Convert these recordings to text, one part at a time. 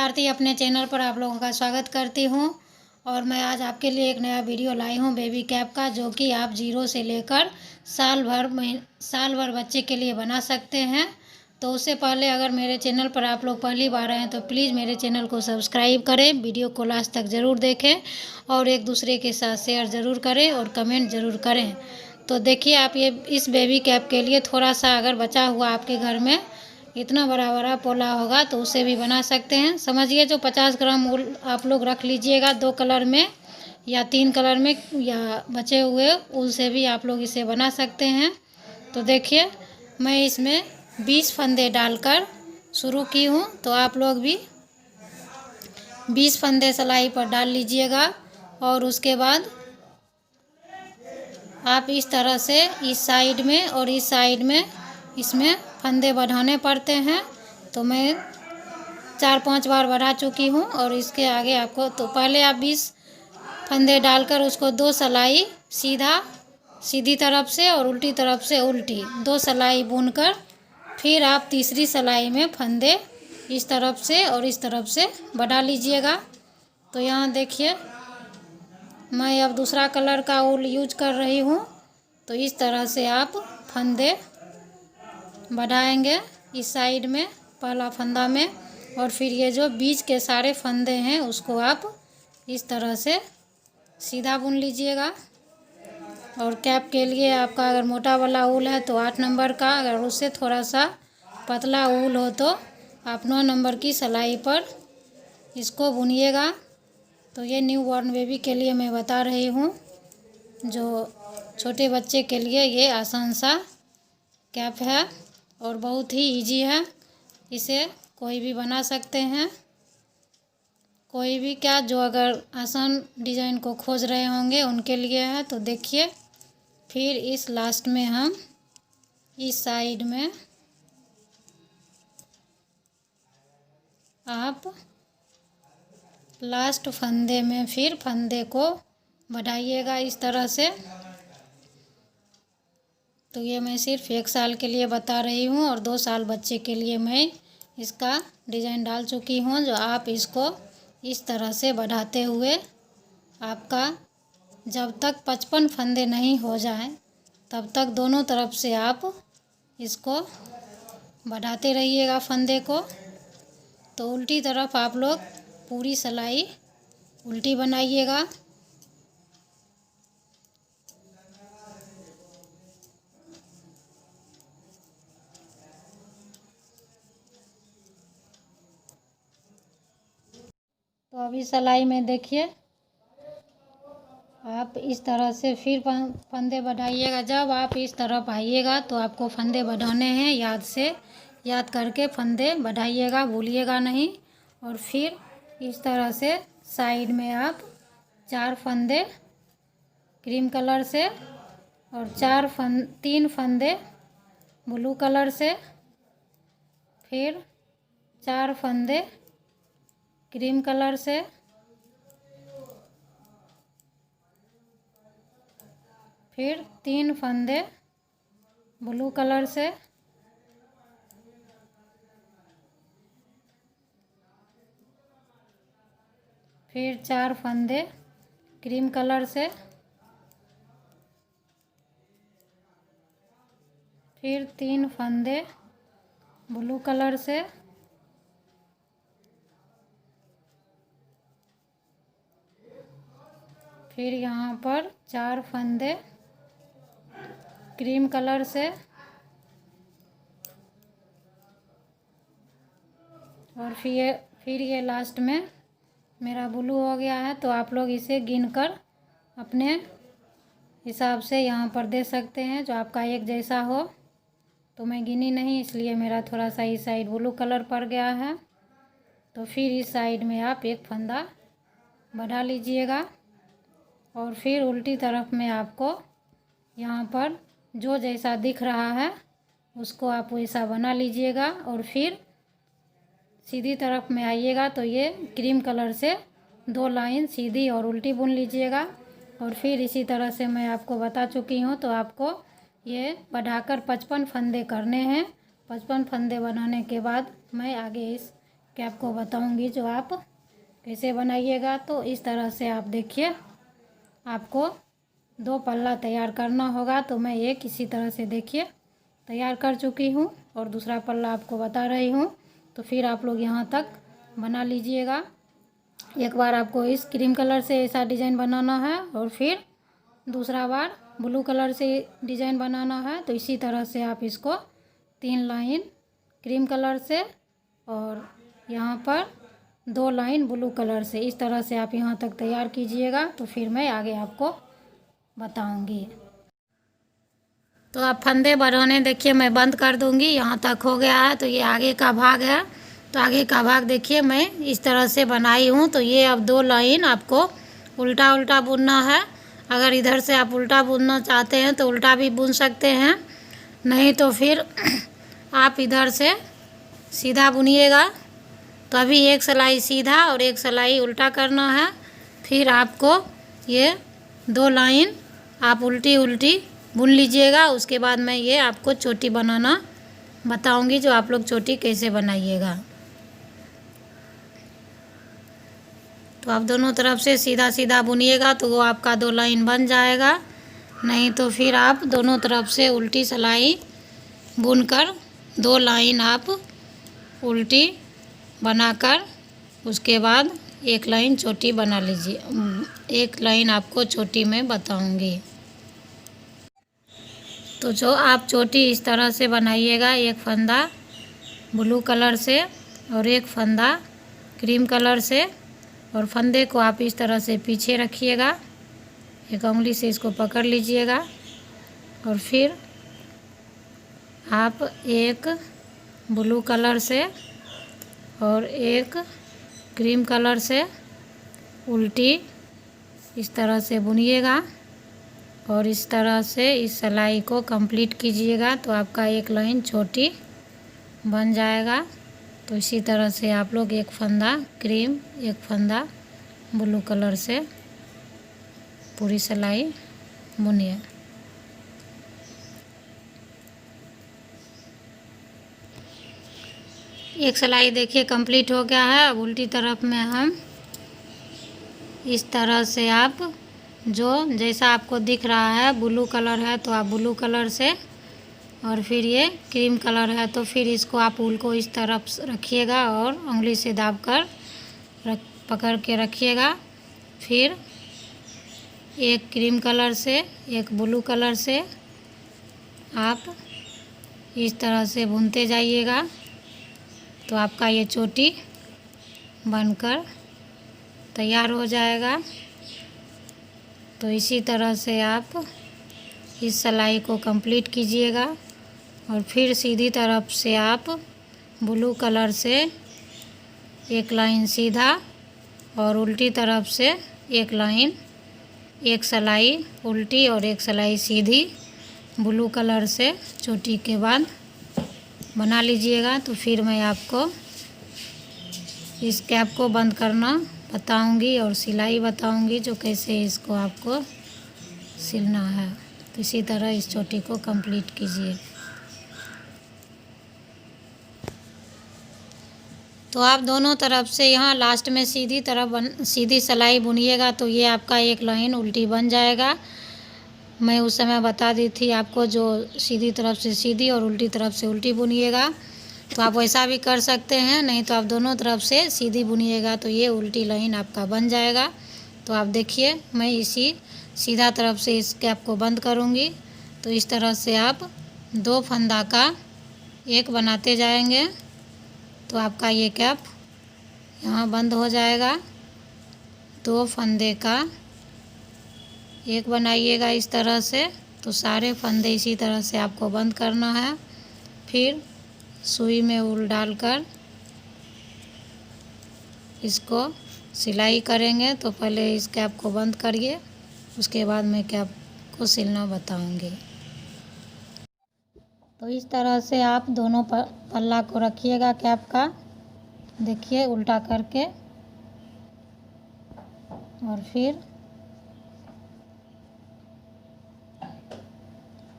आरती अपने चैनल पर आप लोगों का स्वागत करती हूँ। और मैं आज आपके लिए एक नया वीडियो लाई हूँ बेबी कैप का, जो कि आप 0 से लेकर साल भर बच्चे के लिए बना सकते हैं। तो उससे पहले अगर मेरे चैनल पर आप लोग पहली बार आए हैं तो प्लीज़ मेरे चैनल को सब्सक्राइब करें, वीडियो को लास्ट तक ज़रूर देखें और एक दूसरे के साथ शेयर ज़रूर करें और कमेंट ज़रूर करें। तो देखिए, आप ये इस बेबी कैप के लिए थोड़ा सा अगर बचा हुआ आपके घर में इतना बड़ा बड़ा पोला होगा तो उसे भी बना सकते हैं। समझिए, जो 50 ग्राम वूल आप लोग रख लीजिएगा, 2 कलर में या 3 कलर में, या बचे हुए ऊल से भी आप लोग इसे बना सकते हैं। तो देखिए, मैं इसमें 20 फंदे डालकर शुरू की हूँ, तो आप लोग भी 20 फंदे सिलाई पर डाल लीजिएगा। और उसके बाद आप इस तरह से इस साइड में और इस साइड में इसमें फंदे बढ़ाने पड़ते हैं। तो मैं 4-5 बार बढ़ा चुकी हूँ। और इसके आगे आपको, तो पहले आप 20 फंदे डालकर उसको 2 सिलाई सीधी तरफ से और उल्टी तरफ से उल्टी 2 सिलाई बुनकर फिर आप तीसरी सिलाई में फंदे इस तरफ से और इस तरफ से बढ़ा लीजिएगा। तो यहाँ देखिए, मैं अब दूसरा कलर का ऊल यूज कर रही हूँ। तो इस तरह से आप फंदे बढ़ाएंगे इस साइड में पहला फंदा में, और फिर ये जो बीच के सारे फंदे हैं उसको आप इस तरह से सीधा बुन लीजिएगा। और कैप के लिए आपका अगर मोटा वाला ऊल है तो 8 नंबर का, अगर उससे थोड़ा सा पतला ऊल हो तो आप 9 नंबर की सिलाई पर इसको बुनिएगा। तो ये न्यू बॉर्न बेबी के लिए मैं बता रही हूँ, जो छोटे बच्चे के लिए ये आसान सा कैप है और बहुत ही इजी है। इसे कोई भी बना सकते हैं, कोई भी क्या, जो अगर आसान डिज़ाइन को खोज रहे होंगे उनके लिए है। तो देखिए, फिर इस लास्ट में हम इस साइड में आप लास्ट फंदे में फिर फंदे को बढ़ाइएगा इस तरह से। तो ये मैं सिर्फ 1 साल के लिए बता रही हूँ और 2 साल बच्चे के लिए मैं इसका डिज़ाइन डाल चुकी हूँ। जो आप इसको इस तरह से बढ़ाते हुए आपका जब तक 55 फंदे नहीं हो जाएं तब तक दोनों तरफ से आप इसको बढ़ाते रहिएगा फंदे को। तो उल्टी तरफ आप लोग पूरी सिलाई उल्टी बनाइएगा। तो अभी सिलाई में देखिए, आप इस तरह से फिर फंदे बढ़ाइएगा। जब आप इस तरफ आइएगा तो आपको फंदे बढ़ाने हैं, याद करके फंदे बढ़ाइएगा, भूलिएगा नहीं। और फिर इस तरह से साइड में आप 4 फंदे क्रीम कलर से और 3 फंदे ब्लू कलर से, फिर 4 फंदे क्रीम कलर से, फिर 3 फंदे ब्लू कलर से, फिर 4 फंदे क्रीम कलर से, फिर 3 फंदे ब्लू कलर से, फिर यहाँ पर 4 फंदे क्रीम कलर से, और फिर ये लास्ट में मेरा ब्लू हो गया है। तो आप लोग इसे गिनकर अपने हिसाब से यहाँ पर दे सकते हैं, जो आपका एक जैसा हो। तो मैं गिनी नहीं, इसलिए मेरा थोड़ा सा इस साइड ब्लू कलर पड़ गया है। तो फिर इस साइड में आप एक फंदा बढ़ा लीजिएगा और फिर उल्टी तरफ में आपको यहाँ पर जो जैसा दिख रहा है उसको आप वैसा बना लीजिएगा। और फिर सीधी तरफ में आइएगा तो ये क्रीम कलर से 2 लाइन सीधी और उल्टी बुन लीजिएगा। और फिर इसी तरह से मैं आपको बता चुकी हूँ। तो आपको ये बढ़ाकर 55 फंदे करने हैं। 55 फंदे बनाने के बाद मैं आगे इस कैप को बताऊंगी जो आप कैसे बनाइएगा। तो इस तरह से आप देखिए, आपको 2 पल्ला तैयार करना होगा। तो मैं एक इसी तरह से देखिए तैयार कर चुकी हूँ और दूसरा पल्ला आपको बता रही हूँ। तो फिर आप लोग यहाँ तक बना लीजिएगा। एक बार आपको इस क्रीम कलर से ऐसा डिज़ाइन बनाना है और फिर दूसरा बार ब्लू कलर से डिज़ाइन बनाना है। तो इसी तरह से आप इसको 3 लाइन क्रीम कलर से और यहाँ पर 2 लाइन ब्लू कलर से, इस तरह से आप यहाँ तक तैयार कीजिएगा। तो फिर मैं आगे आपको बताऊंगी। तो आप फंदे बढ़ाने देखिए मैं बंद कर दूंगी। यहाँ तक हो गया है। तो ये आगे का भाग है। तो आगे का भाग देखिए मैं इस तरह से बनाई हूँ। तो ये अब 2 लाइन आपको उल्टा उल्टा बुनना है। अगर इधर से आप उल्टा बुनना चाहते हैं तो उल्टा भी बुन सकते हैं, नहीं तो फिर आप इधर से सीधा बुनिएगा। तो अभी एक सिलाई सीधा और एक सिलाई उल्टा करना है। फिर आपको ये 2 लाइन आप उल्टी उल्टी बुन लीजिएगा। उसके बाद मैं ये आपको चोटी बनाना बताऊंगी, जो आप लोग चोटी कैसे बनाइएगा। तो आप दोनों तरफ से सीधा सीधा बुनिएगा तो वो आपका 2 लाइन बन जाएगा। नहीं तो फिर आप दोनों तरफ से उल्टी सिलाई बुनकर 2 लाइन आप उल्टी बनाकर उसके बाद एक लाइन चोटी बना लीजिए। एक लाइन आपको चोटी में बताऊंगी। तो जो आप चोटी इस तरह से बनाइएगा, एक फंदा ब्लू कलर से और एक फंदा क्रीम कलर से, और फंदे को आप इस तरह से पीछे रखिएगा, एक उंगली से इसको पकड़ लीजिएगा और फिर आप एक ब्लू कलर से और एक क्रीम कलर से उल्टी इस तरह से बुनिएगा और इस तरह से इस सिलाई को कंप्लीट कीजिएगा। तो आपका एक लाइन छोटी बन जाएगा। तो इसी तरह से आप लोग एक फंदा क्रीम, एक फंदा ब्लू कलर से पूरी सिलाई बुनिए। एक सिलाई देखिए कंप्लीट हो गया है। अब उल्टी तरफ में हम इस तरह से आप जो जैसा आपको दिख रहा है ब्लू कलर है तो आप ब्लू कलर से, और फिर ये क्रीम कलर है तो फिर इसको आप ऊल को इस तरफ रखिएगा और उंगली से दाबकर पकड़ के रखिएगा। फिर एक क्रीम कलर से एक ब्लू कलर से आप इस तरह से बुनते जाइएगा। तो आपका ये चोटी बनकर तैयार हो जाएगा। तो इसी तरह से आप इस सिलाई को कंप्लीट कीजिएगा और फिर सीधी तरफ से आप ब्लू कलर से एक लाइन सीधा और उल्टी तरफ से एक लाइन, एक सिलाई उल्टी और एक सिलाई सीधी ब्लू कलर से चोटी के बाद बना लीजिएगा। तो फिर मैं आपको इस कैप को बंद करना बताऊंगी और सिलाई बताऊंगी जो कैसे इसको आपको सिलना है। तो इसी तरह इस चोटी को कंप्लीट कीजिए। तो आप दोनों तरफ से यहाँ लास्ट में सीधी सिलाई बुनिएगा तो ये आपका एक लाइन उल्टी बन जाएगा। मैं उस समय बता दी थी आपको, जो सीधी तरफ से सीधी और उल्टी तरफ से उल्टी बुनिएगा। तो आप वैसा भी कर सकते हैं, नहीं तो आप दोनों तरफ से सीधी बुनिएगा तो ये उल्टी लाइन आपका बन जाएगा। तो आप देखिए मैं इसी सीधा तरफ से इस कैप को बंद करूँगी। तो इस तरह से आप 2 फंदा का एक बनाते जाएंगे तो आपका ये कैप यहाँ बंद हो जाएगा। 2 फंदे का एक बनाइएगा इस तरह से। तो सारे फंदे इसी तरह से आपको बंद करना है। फिर सुई में ऊल डालकर इसको सिलाई करेंगे। तो पहले इस कैप को बंद करिए, उसके बाद मैं कैप को सिलना बताऊंगी। तो इस तरह से आप दोनों पल्ला को रखिएगा कैप का, देखिए उल्टा करके, और फिर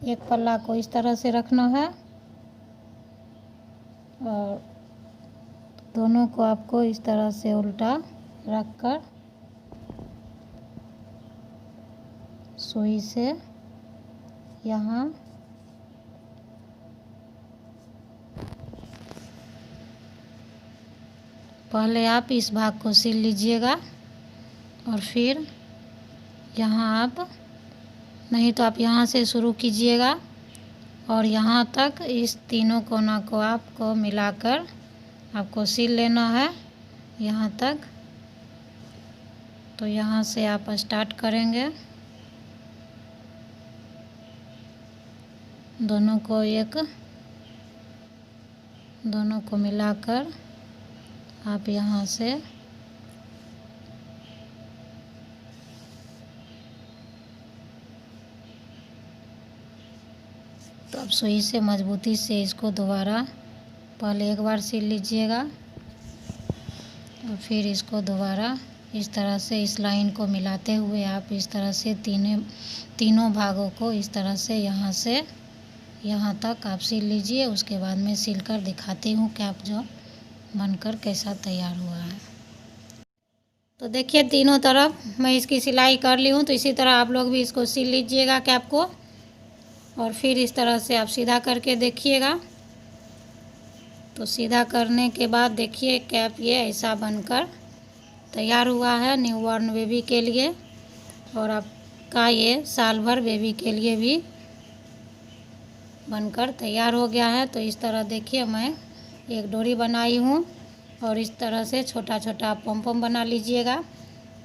एक पल्ला को इस तरह से रखना है और दोनों को आपको इस तरह से उल्टा रखकर सुई से यहाँ पहले आप इस भाग को सिल लीजिएगा और फिर यहाँ आप, नहीं तो आप यहाँ से शुरू कीजिएगा और यहाँ तक इस तीनों कोना को आपको मिलाकर आपको सिल लेना है यहाँ तक। तो यहाँ से आप स्टार्ट करेंगे, दोनों को मिलाकर आप यहाँ से तो आप सुई से मजबूती से इसको दोबारा पहले एक बार सिल लीजिएगा और फिर इसको दोबारा इस तरह से इस लाइन को मिलाते हुए आप इस तरह से तीनों भागों को इस तरह से यहाँ से यहाँ तक आप सिल लीजिए। उसके बाद मैं सिल कर दिखाती हूँ कैप जो बनकर कैसा तैयार हुआ है। तो देखिए तीनों तरफ मैं इसकी सिलाई कर ली हूँ। तो इसी तरह आप लोग भी इसको सिल लीजिएगा कैप को और फिर इस तरह से आप सीधा करके देखिएगा। तो सीधा करने के बाद देखिए कैप ये ऐसा बनकर तैयार हुआ है न्यूबॉर्न बेबी के लिए, और आपका ये साल भर बेबी के लिए भी बनकर तैयार हो गया है। तो इस तरह देखिए मैं एक डोरी बनाई हूँ और इस तरह से छोटा छोटा पॉम पॉम बना लीजिएगा।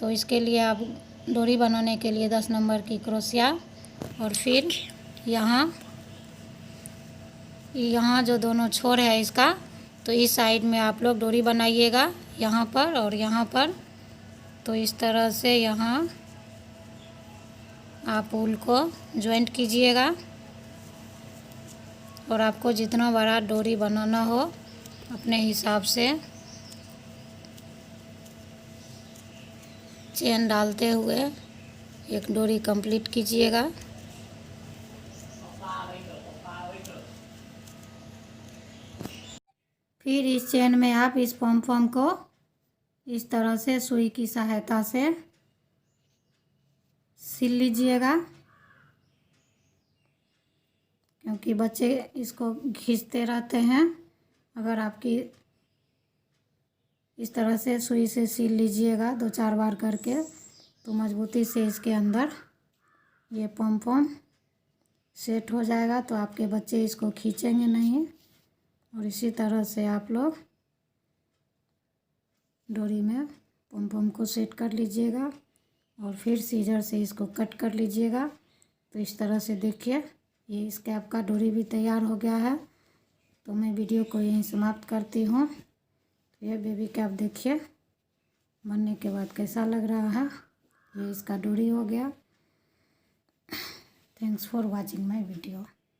तो इसके लिए आप डोरी बनाने के लिए 10 नंबर की क्रोशिया और फिर यहाँ जो दोनों छोर है इसका, तो इस साइड में आप लोग डोरी बनाइएगा यहाँ पर और यहाँ पर। तो इस तरह से यहाँ आप ऊल को जॉइंट कीजिएगा और आपको जितना बड़ा डोरी बनाना हो अपने हिसाब से चेन डालते हुए एक डोरी कंप्लीट कीजिएगा। फिर इस चेन में आप इस पॉम पॉम को इस तरह से सुई की सहायता से सिल लीजिएगा, क्योंकि बच्चे इसको खींचते रहते हैं। अगर आपकी इस तरह से सुई से सिल लीजिएगा 2-4 बार करके तो मजबूती से इसके अंदर ये पॉम पॉम सेट हो जाएगा। तो आपके बच्चे इसको खींचेंगे नहीं। और इसी तरह से आप लोग डोरी में पॉम पॉम को सेट कर लीजिएगा और फिर सीजर से इसको कट कर लीजिएगा। तो इस तरह से देखिए ये इस कैप का डोरी भी तैयार हो गया है। तो मैं वीडियो को यहीं समाप्त करती हूँ। तो ये बेबी कैप देखिए बनने के बाद कैसा लग रहा है। ये इसका डोरी हो गया। Thanks for watching my video.